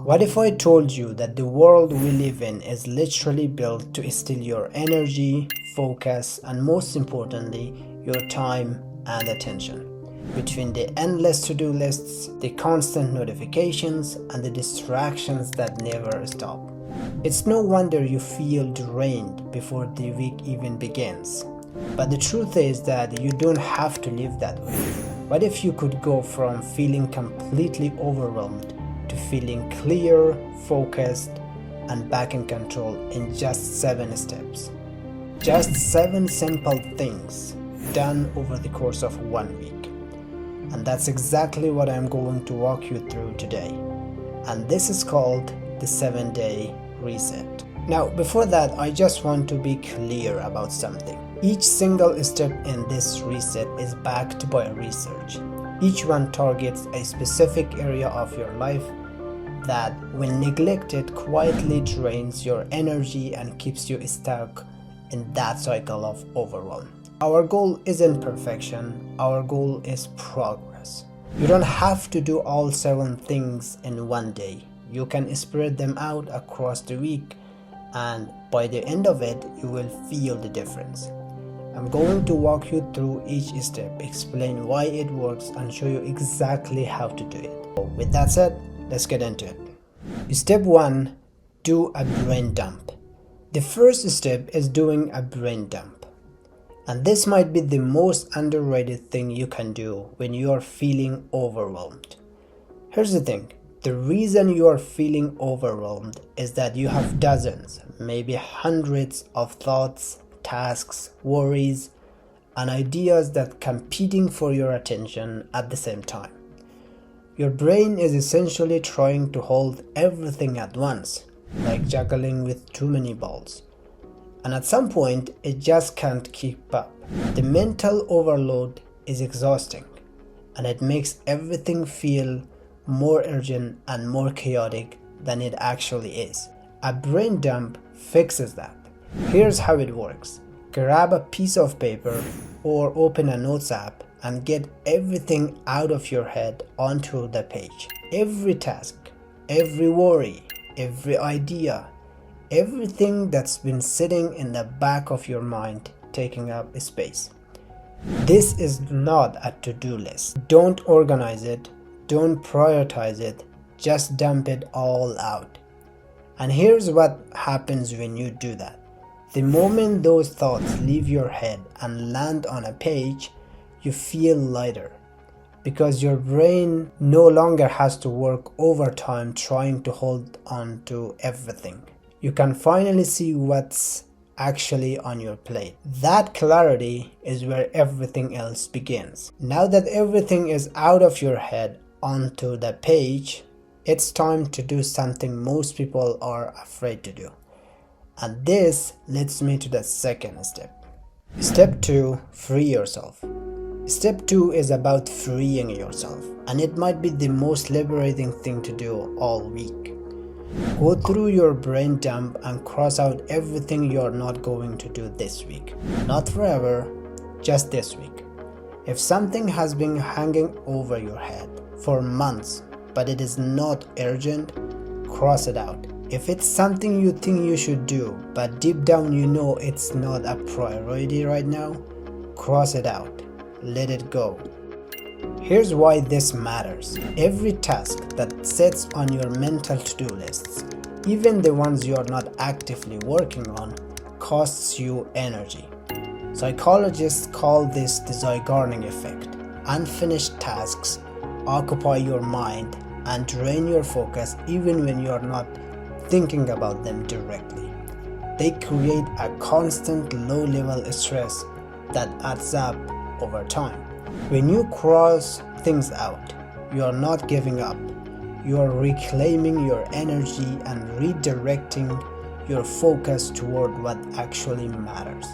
What if I told you that the world we live in is literally built to steal your energy, focus, and most importantly, your time and attention? Between the endless to-do lists, the constant notifications, and the distractions that never stop, it's no wonder you feel drained before the week even begins. But the truth is that you don't have to live that way. What if you could go from feeling completely overwhelmed to feeling clear, focused, and back in control in just 7 steps? Just 7 simple things done over the course of 1 week. And that's exactly what I'm going to walk you through today. And this is called the 7-day reset. Now, before that, I just want to be clear about something. Each single step in this reset is backed by research. Each one targets a specific area of your life that, when neglected, quietly drains your energy and keeps you stuck in that cycle of overwhelm. Our goal isn't perfection, our goal is progress. You don't have to do all 7 things in one day. You can spread them out across the week, and by the end of it, you will feel the difference. I'm going to walk you through each step, explain why it works, and show you exactly how to do it. So with that said, let's get into it. Step 1. Do a brain dump. The first step is doing a brain dump. And this might be the most underrated thing you can do when you are feeling overwhelmed. Here's the thing. The reason you are feeling overwhelmed is that you have dozens, maybe hundreds of thoughts, tasks, worries, and ideas that competing for your attention at the same time. Your brain is essentially trying to hold everything at once, like juggling with too many balls. And at some point, it just can't keep up. The mental overload is exhausting, and it makes everything feel more urgent and more chaotic than it actually is. A brain dump fixes that. Here's how it works. Grab a piece of paper or open a notes app and get everything out of your head onto the page. Every task, every worry, every idea, everything that's been sitting in the back of your mind taking up space. This is not a to-do list. Don't organize it. Don't prioritize it, just dump it all out. And here's what happens when you do that. The moment those thoughts leave your head and land on a page, you feel lighter, because your brain no longer has to work overtime trying to hold on to everything. You can finally see what's actually on your plate. That clarity is where everything else begins. Now that everything is out of your head onto the page, it's time to do something most people are afraid to do. And this leads me to the second step. Step 2. Free yourself. Step 2 is about freeing yourself, and it might be the most liberating thing to do all week. Go through your brain dump and cross out everything you're not going to do this week. Not forever, just this week. If something has been hanging over your head for months, but it is not urgent, cross it out. If it's something you think you should do, but deep down you know it's not a priority right now, cross it out. Let it go. Here's why this matters. Every task that sits on your mental to-do lists, even the ones you're not actively working on, costs you energy. Psychologists call this the Zeigarnik effect. Unfinished tasks occupy your mind and drain your focus even when you're not thinking about them directly. They create a constant low-level stress that adds up over time. When you cross things out, you are not giving up. You are reclaiming your energy and redirecting your focus toward what actually matters.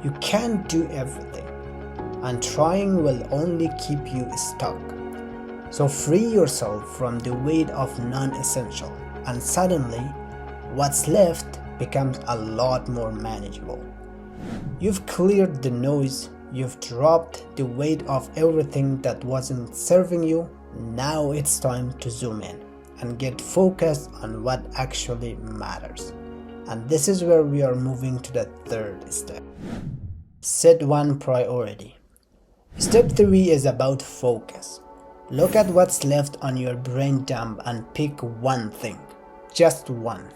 You can't do everything, and trying will only keep you stuck. So free yourself from the weight of non-essential, and suddenly, what's left becomes a lot more manageable. You've cleared the noise, you've dropped the weight of everything that wasn't serving you. Now it's time to zoom in. and get focused on what actually matters. And this is where we are moving to the third step. Set one priority. Step 3 is about focus. Look at what's left on your brain dump and pick one thing. Just one.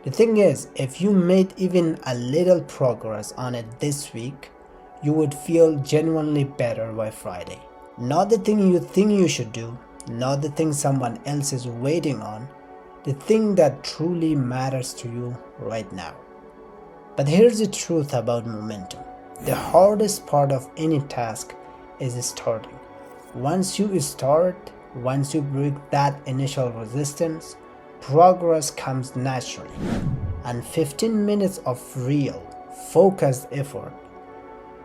The thing is, if you made even a little progress on it this week, you would feel genuinely better by Friday. Not the thing you think you should do, not the thing someone else is waiting on, the thing that truly matters to you right now. But here's the truth about momentum. The hardest part of any task is starting. Once you start, once you break that initial resistance, progress comes naturally. And 15 minutes of real, focused effort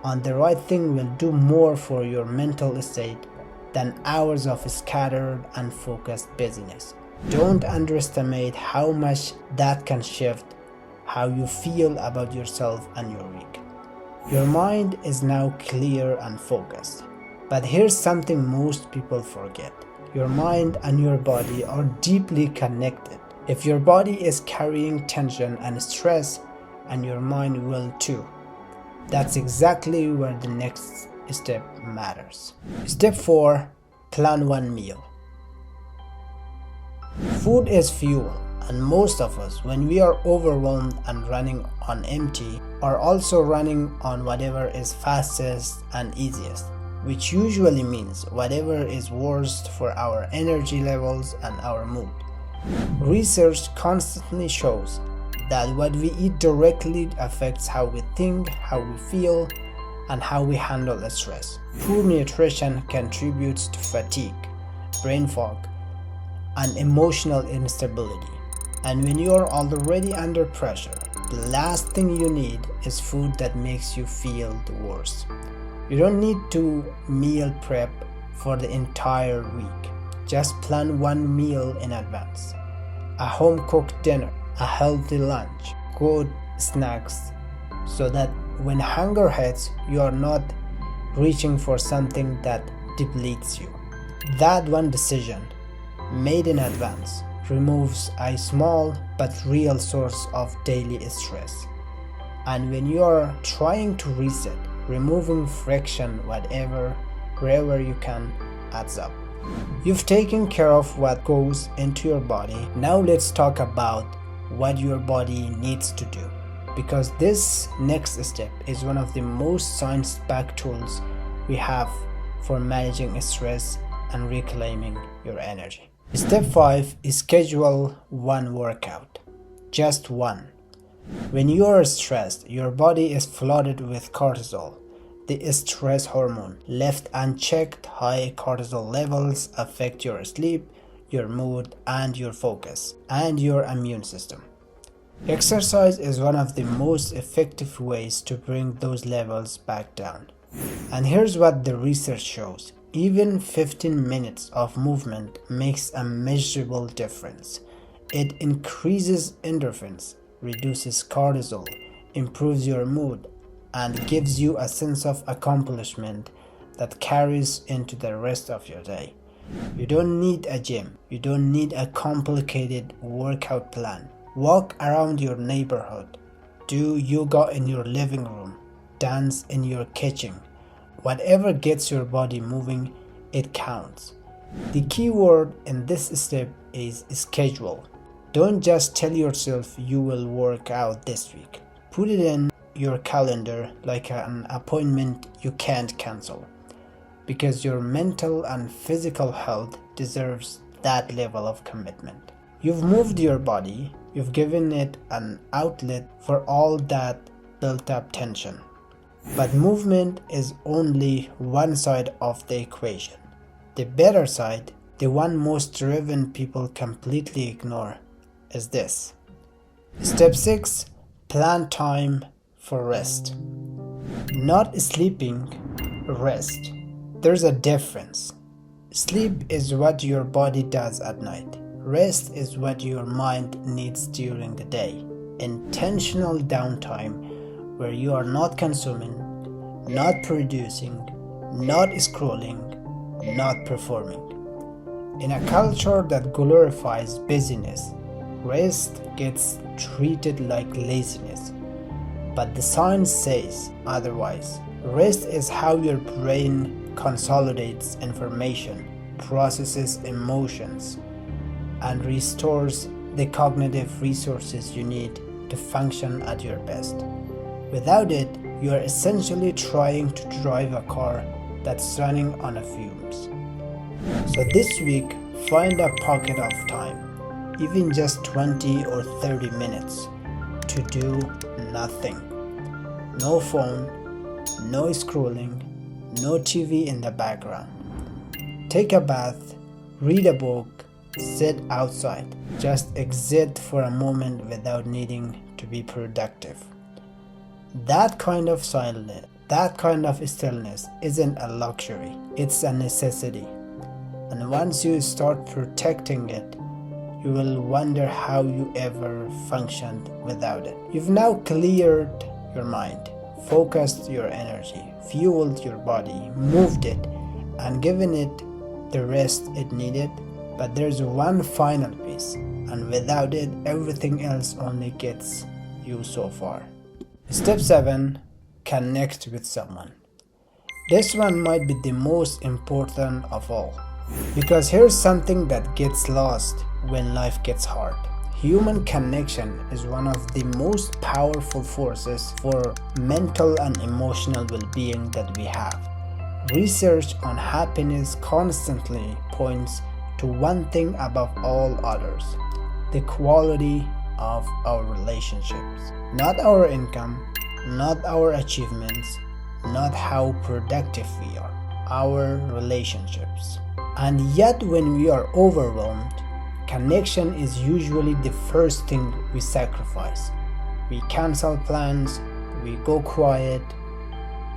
on the right thing will do more for your mental state than hours of scattered and focused busyness. Don't underestimate how much that can shift how you feel about yourself and your week. Your mind is now clear and focused. But here's something most people forget. Your mind and your body are deeply connected. If your body is carrying tension and stress, and your mind will too. That's exactly where the next step matters. Step 4. Plan one meal. Food is fuel, and most of us, when we are overwhelmed and running on empty, are also running on whatever is fastest and easiest, which usually means whatever is worst for our energy levels and our mood. Research constantly shows that what we eat directly affects how we think, how we feel, and how we handle stress. Poor nutrition contributes to fatigue, brain fog, and emotional instability. And when you are already under pressure, the last thing you need is food that makes you feel the worst. You don't need to meal prep for the entire week. Just plan one meal in advance. A home-cooked dinner, a healthy lunch, good snacks, so that when hunger hits, you are not reaching for something that depletes you. That one decision, made in advance, removes a small but real source of daily stress. And when you are trying to reset, removing friction wherever you can adds up. You've taken care of what goes into your body. Now let's talk about what your body needs to do, because this next step is one of the most science-backed tools we have for managing stress and reclaiming your energy. Step 5 is schedule one workout. Just one. When you are stressed, your body is flooded with cortisol, the stress hormone. Left unchecked, high cortisol levels affect your sleep, your mood, and your focus, and your immune system. Exercise is one of the most effective ways to bring those levels back down. And here's what the research shows. Even 15 minutes of movement makes a measurable difference. It increases endorphins, reduces cortisol, improves your mood, and gives you a sense of accomplishment that carries into the rest of your day. You don't need a gym. You don't need a complicated workout plan. Walk around your neighborhood. Do yoga in your living room. Dance in your kitchen. Whatever gets your body moving, it counts. The key word in this step is schedule. Don't just tell yourself you will work out this week. Put it in your calendar like an appointment you can't cancel, because your mental and physical health deserves that level of commitment. You've moved your body, you've given it an outlet for all that built up tension. But movement is only one side of the equation. The better side, the one most driven people completely ignore, is this. Step 6. Plan time for rest. Not sleeping, rest. There's a difference. Sleep is what your body does at night. Rest is what your mind needs during the day. Intentional downtime where you are not consuming, not producing, not scrolling, not performing. In a culture that glorifies busyness, rest gets treated like laziness. But the science says otherwise. Rest is how your brain consolidates information, processes emotions, and restores the cognitive resources you need to function at your best. Without it, you are essentially trying to drive a car that's running on fumes. So this week, find a pocket of time, even just 20 or 30 minutes, to do nothing. No phone, no scrolling, no TV in the background. Take a bath, read a book, sit outside. Just exist for a moment without needing to be productive. That kind of silence, that kind of stillness isn't a luxury, it's a necessity. And once you start protecting it, you will wonder how you ever functioned without it. You've now cleared your mind, focused your energy, fueled your body, moved it, and given it the rest it needed. But there's one final piece, and without it, everything else only gets you so far. Step 7. Connect with someone. This one might be the most important of all, because here's something that gets lost when life gets hard. Human connection is one of the most powerful forces for mental and emotional well-being that we have. Research on happiness constantly points to one thing above all others: the quality of our relationships. Not our income, not our achievements, not how productive we are, our relationships. And yet when we are overwhelmed, connection is usually the first thing we sacrifice. We cancel plans, we go quiet,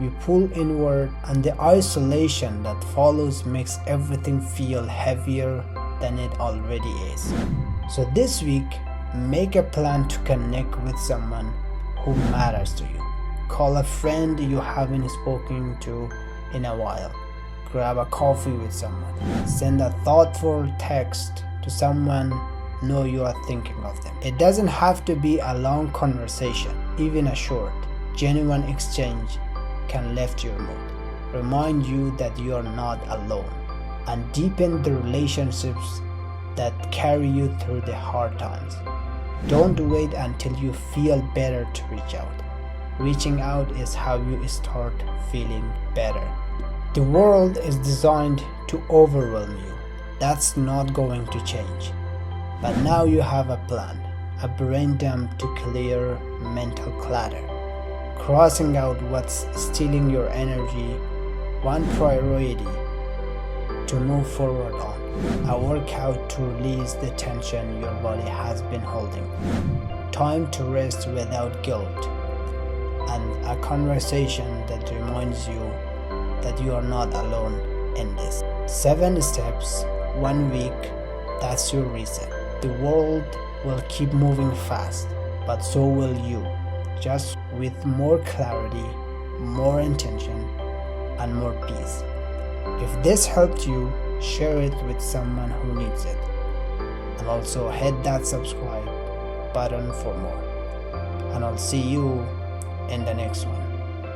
we pull inward, and the isolation that follows makes everything feel heavier than it already is. So this week, make a plan to connect with someone who matters to you. Call a friend you haven't spoken to in a while. Grab a coffee with someone. Send a thoughtful text to someone. Know you are thinking of them. It doesn't have to be a long conversation. Even a short, genuine exchange can lift your mood, remind you that you are not alone, and deepen the relationships that carry you through the hard times. Don't wait until you feel better to reach out. Reaching out is how you start feeling better. The world is designed to overwhelm you. That's not going to change. But now you have a plan, a brain dump to clear mental clutter, crossing out what's stealing your energy, one priority to move forward on, a workout to release the tension your body has been holding, time to rest without guilt, and a conversation that reminds you that you are not alone in this. 7 steps, 1 week, that's your reset. The world will keep moving fast, but so will you, just with more clarity, more intention, and more peace. If this helped you, share it with someone who needs it. And also hit that subscribe button for more. And I'll see you in the next one.